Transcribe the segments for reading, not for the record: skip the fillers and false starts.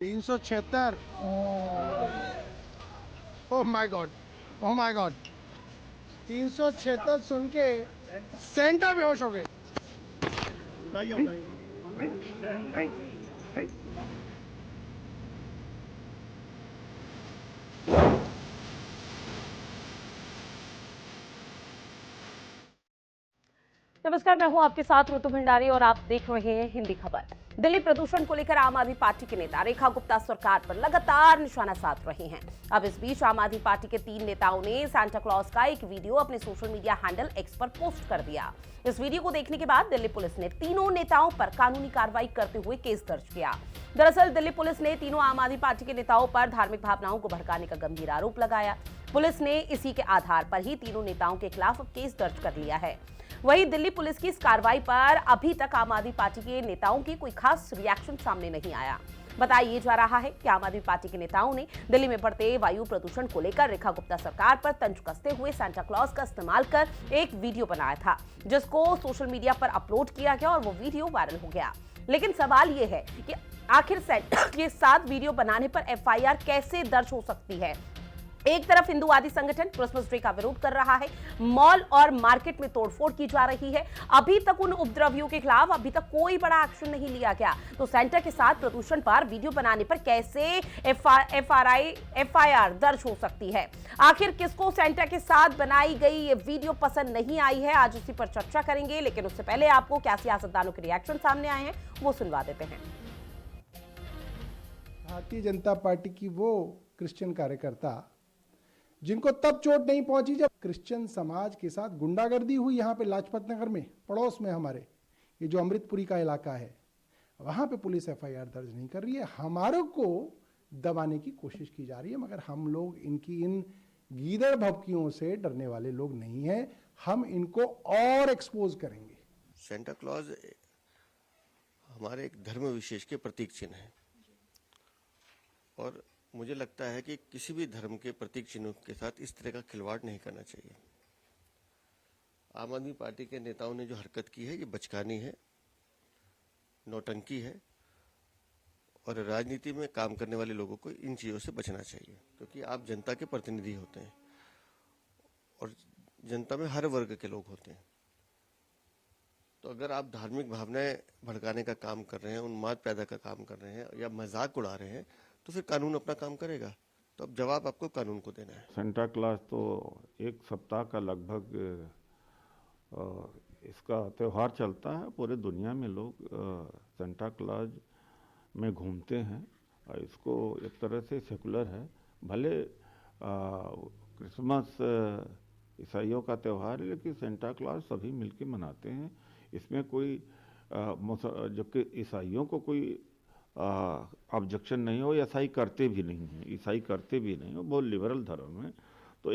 376। Oh my God, oh my God, 376 सुन के Santa बेहोश हो गए। नमस्कार, मैं हूं आपके साथ ऋतु भंडारी और आप देख रहे हैं हिंदी खबर। दिल्ली प्रदूषण को लेकर आम आदमी पार्टी के नेता रेखा गुप्ता सरकार पर लगातार निशाना साध रहे हैं। अब इस बीच आम आदमी पार्टी के 3 नेताओं ने सांता क्लॉज का एक वीडियो अपने सोशल मीडिया हैंडल एक्स पर पोस्ट कर दिया। इस वीडियो को देखने के बाद दिल्ली पुलिस ने तीनों नेताओं पर कानूनी कार्रवाई करते हुए केस दर्ज किया। दरअसल दिल्ली पुलिस ने तीनों आम आदमी पार्टी के नेताओं पर धार्मिक भावनाओं को भड़काने का गंभीर आरोप लगाया। पुलिस ने इसी के आधार पर ही तीनों नेताओं के खिलाफ केस दर्ज कर लिया है। वहीं दिल्ली पुलिस की इस कार्रवाई पर अभी तक आम आदमी पार्टी के नेताओं की कोई खास रिएक्शन सामने नहीं आया। बताया जा रहा है कि आम आदमी पार्टी के नेताओं ने दिल्ली में बढ़ते वायु प्रदूषण को लेकर रेखा गुप्ता सरकार पर तंज कसते हुए सांता क्लॉज का इस्तेमाल कर एक वीडियो बनाया था, जिसको सोशल मीडिया पर अपलोड किया गया और वो वीडियो वायरल हो गया। लेकिन सवाल ये है कि आखिर सांता के साथ वीडियो बनाने पर एफआईआर कैसे दर्ज हो सकती है। एक तरफ हिंदूवादी संगठन क्रिसमस डे का विरोध कर रहा है, मॉल और मार्केट में तोड़फोड़ की जा रही है, अभी तक उन उपद्रवियों के खिलाफ अभी तक कोई बड़ा एक्शन नहीं लिया गया, तो सांता के साथ प्रदूषण पर वीडियो बनाने पर कैसे एफआईआर दर्ज हो सकती है। आखिर किसको सांता के साथ बनाई गई ये वीडियो पसंद नहीं आई है, आज उसी पर चर्चा करेंगे। लेकिन उससे पहले आपको क्या सियासतदानों के रिएक्शन सामने आए हैं वो सुनवा देते हैं। भारतीय जनता पार्टी की वो क्रिश्चियन कार्यकर्ता जिनको तब चोट नहीं पहुंची जब क्रिश्चियन समाज के साथ गुंडागर्दी हुई यहाँ पे लाजपत नगर में, पड़ोस में हमारे ये जो अमृतपुरी का इलाका है, वहाँ पे पुलिस एफआईआर दर्ज नहीं कर रही है। हमारे को दबाने की कोशिश की जा रही है, मगर हम लोग इनकी इन गीदड़ भभकियों से डरने वाले लोग नहीं हैं। हम इनको और एक्सपोज करेंगे। सेंटा क्लॉज हमारे एक धर्म विशेष के प्रतीक चिन्ह है और मुझे लगता है कि किसी भी धर्म के प्रतीक चिन्हों के साथ इस तरह का खिलवाड़ नहीं करना चाहिए। आम आदमी पार्टी के नेताओं ने जो हरकत की है ये बचकानी है, नौटंकी है और राजनीति में काम करने वाले लोगों को इन चीज़ों से बचना चाहिए, क्योंकि आप जनता के प्रतिनिधि होते हैं और जनता में हर वर्ग के लोग होते हैं। तो अगर आप धार्मिक भावनाएं भड़काने का काम कर रहे हैं, उन्माद पैदा का काम कर रहे हैं या मजाक उड़ा रहे हैं, तो फिर कानून अपना काम करेगा। तो अब जवाब आपको कानून को देना है। सेंटा क्लॉज तो एक सप्ताह का लगभग इसका त्यौहार चलता है। पूरे दुनिया में लोग सेंटा क्लॉज में घूमते हैं और इसको एक तरह से सेकुलर है। भले क्रिसमस ईसाइयों का त्यौहार है, लेकिन सेंटा क्लॉज सभी मिलके मनाते हैं। इसमें कोई जबकि ईसाइयों को कोई ऑब्जेक्शन नहीं हो, ईसाई करते भी नहीं हैं, ईसाई करते भी नहीं हो, बहुत लिबरल धर्म है। तो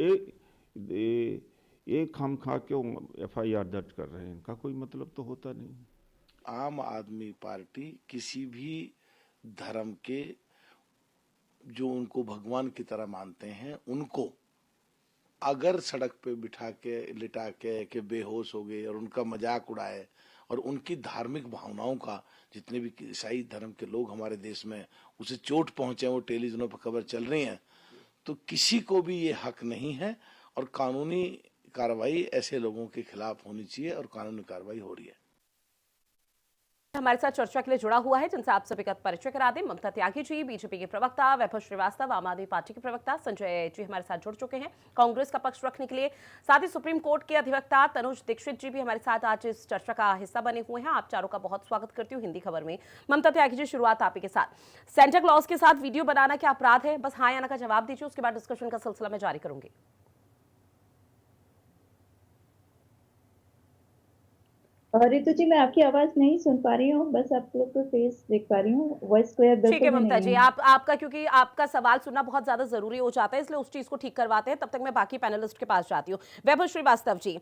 एक हम खा क्यों एफआईआर दर्ज कर रहे हैं, इनका कोई मतलब तो होता नहीं। आम आदमी पार्टी किसी भी धर्म के जो उनको भगवान की तरह मानते हैं, उनको अगर सड़क पे बिठा के लिटा के बेहोश हो गए और उनका मजाक उड़ाए और उनकी धार्मिक भावनाओं का, जितने भी ईसाई धर्म के लोग हमारे देश में उसे चोट पहुंचे, वो टेलीविजनों पर खबर चल रही है, तो किसी को भी ये हक नहीं है और कानूनी कार्रवाई ऐसे लोगों के खिलाफ होनी चाहिए और कानूनी कार्रवाई हो रही है। हमारे साथ चर्चा के लिए जुड़ा हुआ है, जिनसे आप सभी का परिचय करा दें। ममता त्यागी जी, बीजेपी के प्रवक्ता, वैभव श्रीवास्तव, आम आदमी पार्टी के प्रवक्ता, संजय जी हमारे साथ जुड़ चुके हैं कांग्रेस का पक्ष रखने के लिए। साथ ही सुप्रीम कोर्ट के अधिवक्ता तनुज दीक्षित जी भी हमारे साथ आज इस चर्चा का हिस्सा बने हुए हैं। आप चारों का बहुत स्वागत करती हूँ हिंदी खबर में। ममता त्यागी जी, शुरुआत आप ही के साथ। सेंटा क्लॉज के साथ वीडियो बनाना क्या अपराध है? बस हाँ या ना का जवाब दीजिए, उसके बाद डिस्कशन का सिलसिला मैं जारी करूंगी। रितु जी, मैं आपकी आवाज नहीं सुन पा रही हूँ, बस आप लोग को फेस देख पा रही हूँ, वॉइस क्लियर बिल्कुल ठीक है भी ममता नहीं जी, है। आपका क्योंकि आपका सवाल सुनना बहुत ज्यादा जरूरी हो जाता है, इसलिए उस चीज को ठीक करवाते हैं। तब तक मैं बाकी पैनलिस्ट के पास जाती हूँ। वैभव श्रीवास्तव जी,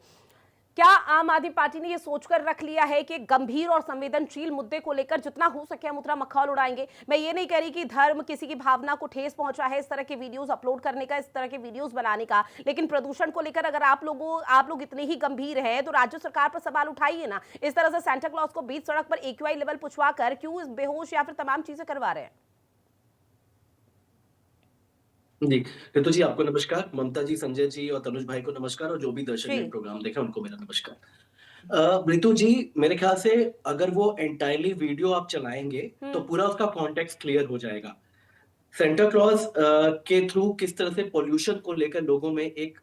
क्या आम आदमी पार्टी ने यह सोचकर रख लिया है कि गंभीर और संवेदनशील मुद्दे को लेकर जितना हो सके हम उतना मखौल उड़ाएंगे? मैं ये नहीं कह रही कि धर्म किसी की भावना को ठेस पहुंचा है इस तरह के वीडियोस अपलोड करने का, इस तरह के वीडियोस बनाने का, लेकिन प्रदूषण को लेकर अगर आप लोग इतने ही गंभीर हैं तो राज्य सरकार पर सवाल उठाइए ना। इस तरह से सांता क्लॉज को बीच सड़क पर एक्यूआई लेवल पूछवा कर क्यों इस बेहोश या फिर तमाम चीजें करवा रहे हैं? जी, ऋतु जी आपको नमस्कार, ममता जी, संजय जी और तनुज भाई को नमस्कार और जो भी दर्शक जी। ये प्रोग्राम देख रहे हैं उनको मेरा नमस्कार। ऋतु जी, मेरे ख्याल से अगर वो एंटायरली वीडियो आप चलाएँगे तो पूरा उसका कॉन्टेक्स्ट क्लियर हो जाएगा। सेंटा क्लॉज के थ्रू किस तरह से पॉल्यूशन को लेकर लोगों में एक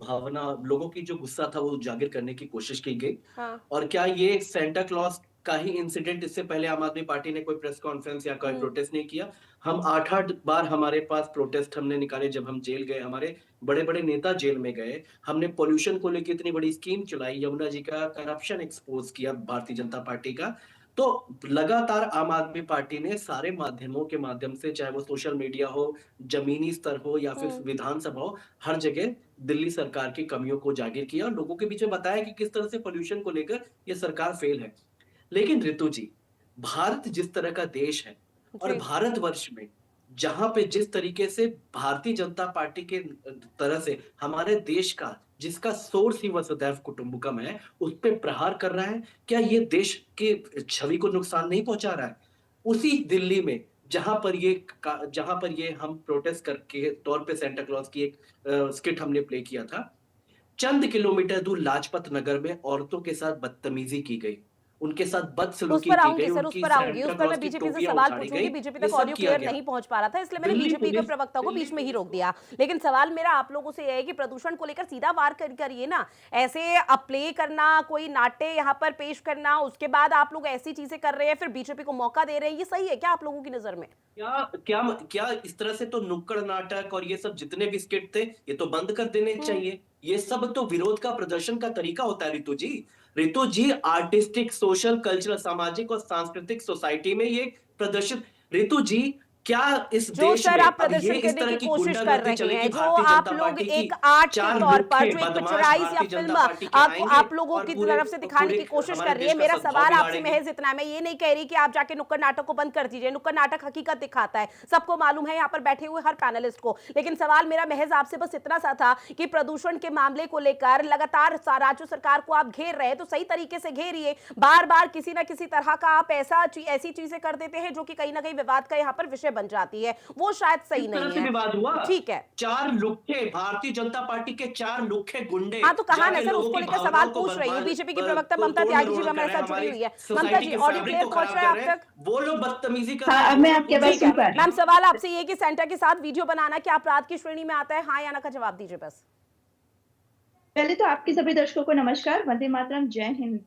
भावना, लोगों की जो गुस्सा था वो उजागर करने की कोशिश की गई। हाँ। और क्या ये सेंटा क्लॉज का ही इंसिडेंट, इससे पहले आम आदमी पार्टी ने कोई प्रेस कॉन्फ्रेंस या कोई प्रोटेस्ट नहीं किया? हम 8-8 बार हमारे पास प्रोटेस्ट हमने निकाले, जब हम जेल गए, हमारे बड़े-बड़े नेता जेल में गए। हमने पॉल्यूशन को लेके इतनी बड़ी स्कीम चलाई, यमुना जी का करप्शन एक्सपोज़ किया भारतीय जनता पार्टी का। तो लगातार आम आदमी पार्टी ने सारे माध्यमों के माध्यम से, चाहे वो सोशल मीडिया हो, जमीनी स्तर हो या फिर विधानसभा हो, हर जगह दिल्ली सरकार की कमियों को उजागर किया और लोगों के बीच में बताया कि किस तरह से पॉल्यूशन को लेकर ये सरकार फेल है। लेकिन ऋतु जी, भारत जिस तरह का देश है और जी। भारतवर्ष में जहां पे जिस तरीके से भारतीय जनता पार्टी के तरह से हमारे देश का, जिसका सोर्स ही वसुधैव कुटुंबकम है, उस पे प्रहार कर रहा है, क्या ये देश के छवि को नुकसान नहीं पहुंचा रहा है? उसी दिल्ली में जहां पर ये हम प्रोटेस्ट करके तौर पे सेंटा क्लॉज की एक स्किट हमने प्ले किया था, चंद किलोमीटर दूर लाजपत नगर में औरतों के साथ बदतमीजी की गई, उनके साथ उस बदसलूकी पर की आऊंगी गई, सर, उस उनकी पर आऊंगी, सेंटा उस पर मैं क्लॉज की बीजेपी से टोपियां सवाल उतारी पूछूंगी। गई। बीजेपी ये तक सब ऑडियो किया क्लियर गया। नहीं पहुंच पा रहा था, इसलिए मैंने दिल्ली बीजेपी के पुलिस प्रवक्ता को बीच में ही रोक दिया। लेकिन सवाल मेरा आप लोगों से यह है कि प्रदूषण को लेकर सीधा वार करिए ना। ऐसे प्ले करना, कोई नाट्य यहाँ पर पेश करना, उसके बाद आप लोग ऐसी चीजें कर रहे हैं, फिर बीजेपी को मौका दे रहे हैं, ये सही है क्या आप लोगों की नजर में? क्या क्या क्या इस तरह से तो नुक्कड़ नाटक और ये सब जितने भी स्किट थे, ये तो बंद कर देने चाहिए। ये सब तो विरोध का प्रदर्शन का तरीका होता है ऋतु जी। ऋतु जी, आर्टिस्टिक, सोशल, कल्चरल, सामाजिक और सांस्कृतिक सोसाइटी में ये प्रदर्शन, ऋतु जी, क्या इस जो देश सर में आप अब ये प्रदर्शन इस करने तरह की की कोशिश कर गुंडागर्दी रहे चलेगी हैं, जो भारतीय आप जनता लोग पार्टी की? एक आर्ट के चार तौर पर, लुक्खे जो एक बदमाश पिक्चराइज या भारतीय फिल्म जनता पार्टी के आएंगे आप लोगों और की पूरे तरफ से दिखाने पूरे की कोशिश हमारे कर रही है। देश का मेरा सद्भाव सवाल आपसे बिगाड़ेंगे। महज इतना है, मैं ये नहीं कह रही कि आप जाके नुक्कड़ नाटक को बंद कर दीजिए। नुक्कड़ नाटक हकीकत दिखाता है, सबको मालूम है यहाँ पर बैठे हुए हर पैनलिस्ट को। लेकिन सवाल मेरा महज आपसे बस इतना सा था कि प्रदूषण के मामले को लेकर लगातार राज्य सरकार को आप घेर रहे हैं, तो सही तरीके से घेरिए। बार बार किसी ना किसी तरह का आप ऐसी चीजें कर देते हैं जो कि कहीं ना कहीं विवाद का यहाँ पर विषय बन जाती है, वो शायद सही नहीं है। विवाद हुआ, ठीक है, 4 लुक्खे, भारतीय जनता पार्टी के 4 लुक्खे गुंडे, हाँ तो कहा ना जाके सर, लोगों उसको की लेकर सवाल भावनाओं को पूछ रही हूँ। बर्बाद बीजेपी की प्रवक्ता ममता तोड़ त्यागी जी मरोड़ भी हमारे कर रहे साथ हैं, जुड़ी हुई है। हमारी ममता सोसाइटी जी, के ऑडियो फैब्रिक क्लियर को पहुंच खराब रहा है कर आप रहे हैं। तक? वो लोग बदतमीजी कर हाँ, रहे हैं, अब मैं वो आपकी लोग आवाज गुस्से सुन कर पा रहे रही हूँ। मैम सवाल आपसे ये कि सेंटा के साथ वीडियो बनाना क्या अपराध की श्रेणी में आता है? हाँ या ना का जवाब दीजिए बस। पहले तो आपके सभी दर्शकों को नमस्कार, वंदे मातरम, जय हिंद।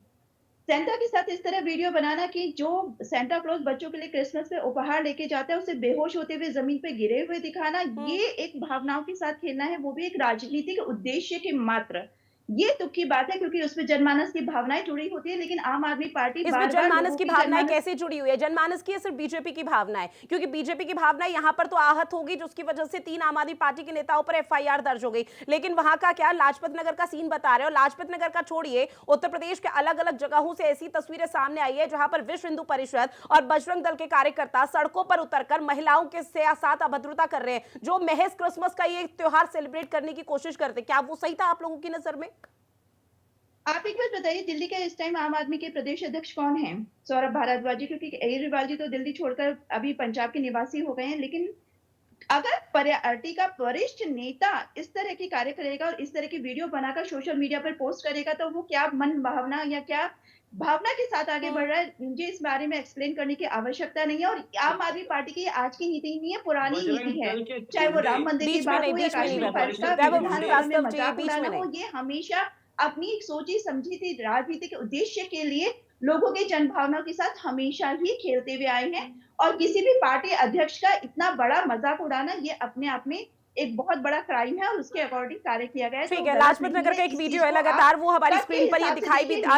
सेंटा के साथ इस तरह वीडियो बनाना कि जो सेंटा क्लॉज बच्चों के लिए क्रिसमस पे उपहार लेके जाता है, उसे बेहोश होते हुए जमीन पे गिरे हुए दिखाना, ये एक भावनाओं के साथ खेलना है, वो भी एक राजनीतिक उद्देश्य के मात्र। ये दुख की बात है क्योंकि उसमें जनमानस की भावनाएं जुड़ी होती है, लेकिन आम आदमी पार्टी इसमें बार बार जनमानस लोगों की की भावनाएं जनमानस कैसे जुड़ी हुई है? जनमानस की है सिर्फ बीजेपी की भावनाएं, क्योंकि बीजेपी की भावना यहाँ पर तो आहत होगी, जिसकी वजह से 3 आम आदमी पार्टी के नेताओं पर एफआईआर दर्ज हो गई। लेकिन वहां का क्या, लाजपत नगर का सीन बता रहे हो? लाजपत नगर का छोड़िए, उत्तर प्रदेश के अलग अलग जगहों से ऐसी तस्वीरें सामने आई है जहां पर विश्व हिंदू परिषद और बजरंग दल के कार्यकर्ता सड़कों पर उतरकर महिलाओं के साथ अभद्रता कर रहे हैं, जो महज क्रिसमस का ये त्योहार सेलिब्रेट करने की कोशिश करते। क्या वो सही था आप लोगों की नजर में? आप एक बात बताइए, दिल्ली का इस टाइम आम आदमी के प्रदेश अध्यक्ष कौन है? सौरभ भारद्वाज जी, क्योंकि केजरीवाल जी तो दिल्ली छोड़कर अभी पंजाब के निवासी हो गए हैं। लेकिन अगर पार्टी का वरिष्ठ नेता इस तरह की कार्य करेगा और इस तरह की वीडियो बनाकर सोशल मीडिया पर पोस्ट करेगा, तो वो क्या मन भावना या क्या भावना के साथ आगे बढ़ रहा है, मुझे इस बारे में एक्सप्लेन करने की आवश्यकता नहीं है। और आम आदमी पार्टी की आज की नीति नहीं है, पुरानी नीति है। चाहे वो राम मंदिर की बात हो या कश्मीर फाइल्स का विधानसभा में मजाक उड़ाना हो, ये हमेशा अपनी सोची समझी थी राजनीतिक उद्देश्य के लिए लोगों के जन भावनाओं के साथ हमेशा ही खेलते हुए आए हैं। और किसी भी पार्टी अध्यक्ष का इतना बड़ा मजाक उड़ाना, ये अपने आप में एक बहुत बड़ा क्राइम है और उसके अकॉर्डिंग कार्य किया गया है। ठीक है, लाजपत नगर का एक वीडियो है लगातार, वो हमारी स्क्रीन पर ये दिखाई भी दे रहा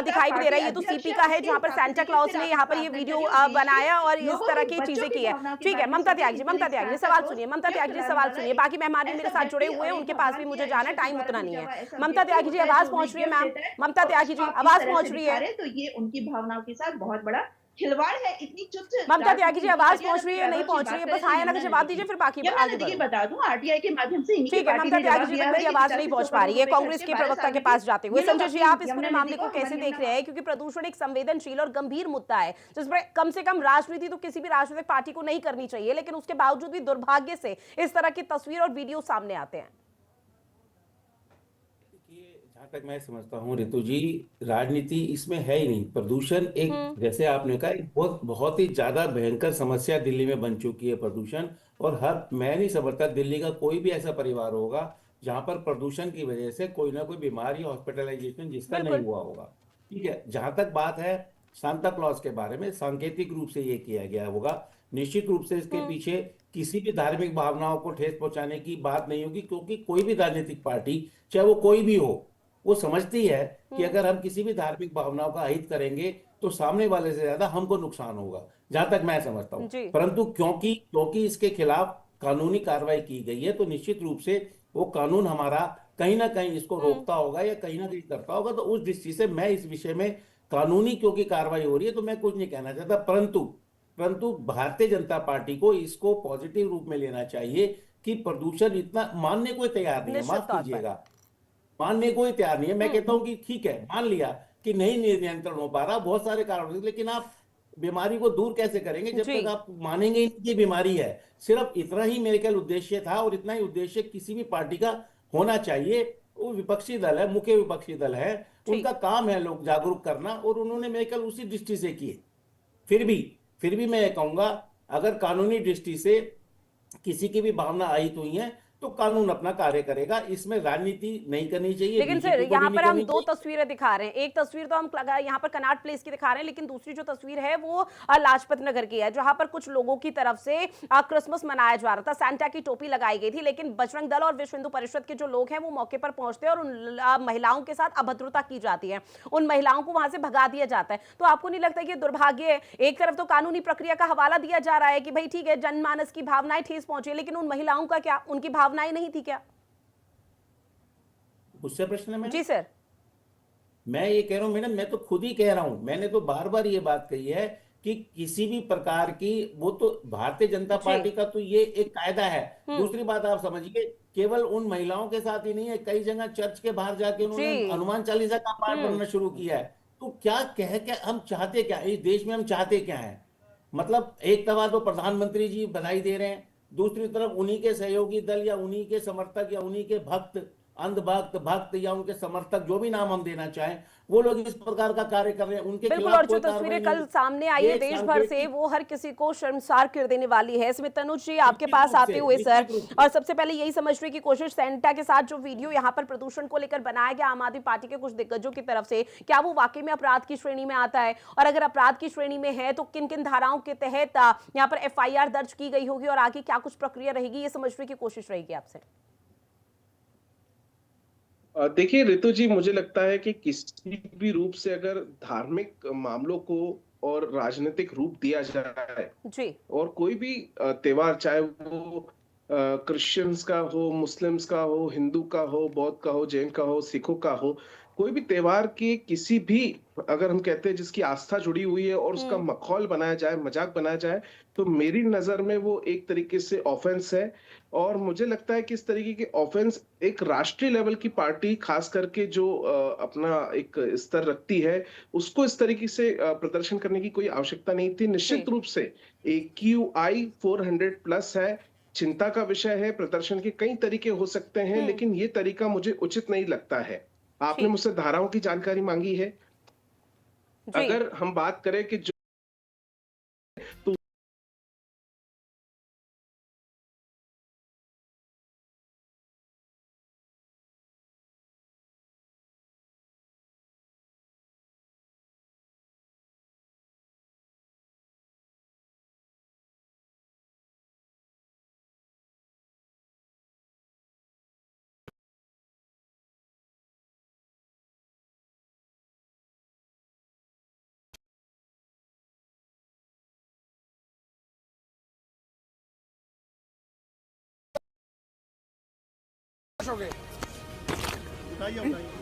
है। ये तो सीपी का है जहां पर सेंटा क्लॉज ने यहाँ पर ये वीडियो बनाया और इस तरह की चीजें की है। ठीक है, ममता त्यागी जी सवाल सुनिए। ममता त्यागी जी सवाल सुनिए। बाकी मेहमान भी मेरे साथ जुड़े हुए हैं, उनके पास भी मुझे जाना है, टाइम उतना नहीं है। ममता त्यागी जी आवाज पहुंच रही है? मैम ममता त्यागी जी आवाज पहुंच रही है? तो ये उनकी भावनाओं के साथ बहुत बड़ा खिलवाड़ है, इतनी चुस्त ममता त्यागी जी, आवाज राजनीति पहुंच रही है, नहीं पहुंच रही है? बस हाँ या ना का जवाब दीजिए, फिर बाकी यमुना आगे नदी की बढ़ो। बता दूं, आरटीआई के माध्यम से इन्हीं की ठीक है, पार्टी ममता ने त्यागी जवाब जी दिया तक है मेरी कि आवाज नहीं 50 पहुंच से पा 100 रही है। करोड़ रुपए कांग्रेस खर्च के 12 प्रवक्ता साल के में पास जाते हुए ये लोग संजय जी, अपनी आप इस यमुना पूरे नदी मामले को को कैसे हमारी देख रहे हैं? क्योंकि प्रदूषण एक संवेदनशील और गंभीर मुद्दा है, जिस पर कम से कम राजनीति तो किसी भी राजनीतिक पार्टी को नहीं करनी चाहिए, लेकिन उसके बावजूद भी दुर्भाग्य से इस तरह की तस्वीर और वीडियो सामने आते हैं। जहां तक मैं समझता हूँ ऋतु जी, राजनीति इसमें है ही नहीं। प्रदूषण एक, जैसे आपने कहा, एक बहुत बहुत ही ज्यादा भयंकर समस्या दिल्ली में बन चुकी है प्रदूषण। और मैं नहीं समझता दिल्ली का कोई भी ऐसा परिवार होगा जहां पर प्रदूषण की वजह से कोई ना कोई बीमारी, हॉस्पिटलाइजेशन जिसका नहीं बिल्कुल। हुआ होगा। ठीक है, जहां तक बात है सांता क्लॉज के बारे में, सांकेतिक रूप से ये किया गया होगा। निश्चित रूप से इसके पीछे किसी भी धार्मिक भावनाओं को ठेस पहुंचाने की बात नहीं होगी, क्योंकि कोई भी राजनीतिक पार्टी, चाहे वो कोई भी हो, वो समझती है कि अगर हम किसी भी धार्मिक भावनाओं का अहित करेंगे तो सामने वाले से ज्यादा हमको नुकसान होगा, जहां तक मैं समझता हूं। जी। परंतु क्योंकि क्योंकि इसके खिलाफ कानूनी कार्रवाई की गई है, तो निश्चित रूप से वो कानून हमारा कहीं ना कहीं इसको रोकता होगा या कहीं ना कहीं करता होगा। तो उस दृष्टि से मैं इस विषय में, कानूनी क्योंकि कार्रवाई हो रही है, तो मैं कुछ नहीं कहना चाहता। परंतु परंतु भारतीय जनता पार्टी को इसको पॉजिटिव रूप में लेना चाहिए कि प्रदूषण इतना मानने को तैयार नहीं है, निश्चित माफ तौर पर। कीजिएगा, मानने को ही तैयार नहीं है। मैं कहता हूं कि ठीक है, मान लिया कि नहीं नियंत्रण हो पा रहा, बहुत सारे कारण, लेकिन आप बीमारी को दूर कैसे करेंगे जब जी। तक आप मानेंगे ही नहीं कि बीमारी है। सिर्फ इतना ही मेरे ख्याल उद्देश्य था, और इतना ही उद्देश्य किसी भी पार्टी का होना चाहिए। वो विपक्षी दल है, मुख्य विपक्षी दल है, ठीक। उनका काम है लोग जागरूक करना, और उन्होंने मेरे ख्याल उसी दृष्टि से किए। फिर भी फिर भी मैं ये कहूंगा, अगर कानूनी दृष्टि से किसी की भी भावना आहित हुई है तो कानून अपना कार्य करेगा। इसमें राजनीति नहीं करनी चाहिए, लेकिन सर बीजेपी को भी यहाँ नहीं पर हम करनी दो चाहिए। तस्वीरें दिखा रहे हैं। एक तस्वीर तो हम यहाँ पर कनॉट प्लेस की दिखा रहे हैं, लेकिन दूसरी जो तस्वीर है वो लाजपत नगर की है, जहां पर कुछ लोगों की तरफ से क्रिसमस मनाया जा रहा था। सैंटा की टोपी लगाई गई थी, लेकिन बजरंग दल और विश्व हिंदू परिषद के जो लोग हैं वो मौके पर पहुंचते हैं और उन महिलाओं के साथ अभद्रता की जाती है, उन महिलाओं को वहां से भगा दिया जाता है। तो आपको नहीं लगता कि दुर्भाग्य है? एक तरफ तो कानूनी प्रक्रिया का हवाला दिया जा रहा है कि भाई ठीक है, जनमानस की भावनाएं ठेस पहुंची, लेकिन उन महिलाओं का क्या, उनकी भावनाएं नहीं थी क्या? मुझसे प्रश्न है मैडम? जी सर। मैं ये कह रहा हूं मैडम, मैं तो खुद ही कह रहा हूं, मैंने तो बार बार ये बात कही है कि किसी भी प्रकार की, वो तो भारतीय जनता जी। पार्टी का तो ये एक कायदा है। दूसरी बात आप समझिए, केवल उन महिलाओं के साथ ही नहीं है, कई जगह चर्च के बाहर जाके उन्होंने जी। हनुमान चालीसा का पाठ पढ़ना शुरू किया है। तो क्या क्या हम चाहते क्या इस देश में, हम चाहते क्या है? मतलब एक तरह तो प्रधानमंत्री जी बधाई दे रहे हैं, दूसरी तरफ उन्हीं के सहयोगी दल या उन्हीं के समर्थक या उन्हीं के भक्त, अंधभक्त, भक्त या उनके समर्थक, जो भी नाम हम देना चाहें, वो लोग इस प्रकार का कार्य कर रहे हैं। उनके बिल्कुल, खिलाफ और जो कोई तस्वीरें कार्रवाई कल नहीं। सामने आई है ये देश भर से, सांकेतिक, वो हर किसी को शर्मसार कर देने वाली है। इसमें तनुज जी आपके निश्चित पास रूप आते से, हुए सर, निश्चित रूप से। और सबसे पहले यही समझने की कोशिश, सेंटा के साथ जो वीडियो यहाँ पर प्रदूषण को लेकर बनाया गया आम आदमी पार्टी के कुछ दिग्गजों की तरफ से, क्या वो वाकई में अपराध की श्रेणी में आता है? और अगर अपराध की श्रेणी में है तो किन किन धाराओं के तहत यहाँ पर FIR दर्ज की गई होगी और आगे क्या कुछ प्रक्रिया रहेगी, ये समझने की कोशिश रहेगी आपसे। देखिए ऋतु जी, मुझे लगता है कि किसी भी रूप से अगर धार्मिक मामलों को और राजनीतिक रूप दिया जाए, जी। और कोई भी त्योहार, चाहे वो क्रिश्चियंस का हो, मुस्लिम्स का हो, हिंदू का हो, बौद्ध का हो, जैन का हो, सिखों का हो, कोई भी त्योहार की किसी भी, अगर हम कहते हैं जिसकी आस्था जुड़ी हुई है और उसका मखौल बनाया जाए, मजाक बनाया जाए, तो मेरी नजर में वो एक तरीके से ऑफेंस है। और मुझे लगता है कि इस तरीके के ऑफेंस एक राष्ट्रीय लेवल की पार्टी, खास करके जो अपना एक स्तर रखती है, उसको इस तरीके से प्रदर्शन करने की कोई आवश्यकता नहीं थी। निश्चित रूप से AQI 400+ है, चिंता का विषय है। प्रदर्शन के कई तरीके हो सकते हैं, लेकिन ये तरीका मुझे उचित नहीं लगता है। आपने मुझसे धाराओं की जानकारी मांगी है, अगर हम बात करें कि जो, तो हो गए, बताइए बताइए।